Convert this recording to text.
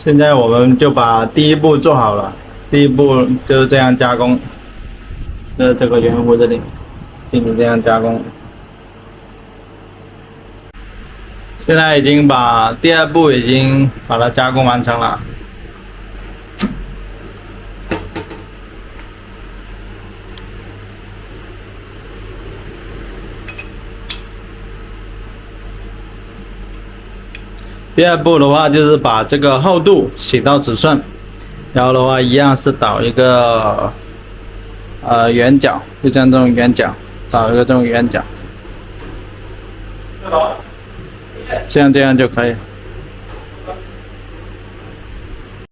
现在我们就把第一步做好了，第一步就是这样加工，这个圆弧这里进行这样加工。现在已经把第二步已经把它加工完成了。第二步的话就是把这个厚度写到尺寸，然后的话一样是导一个圆角，就像这种圆角，导一个这种圆角，这样就可以。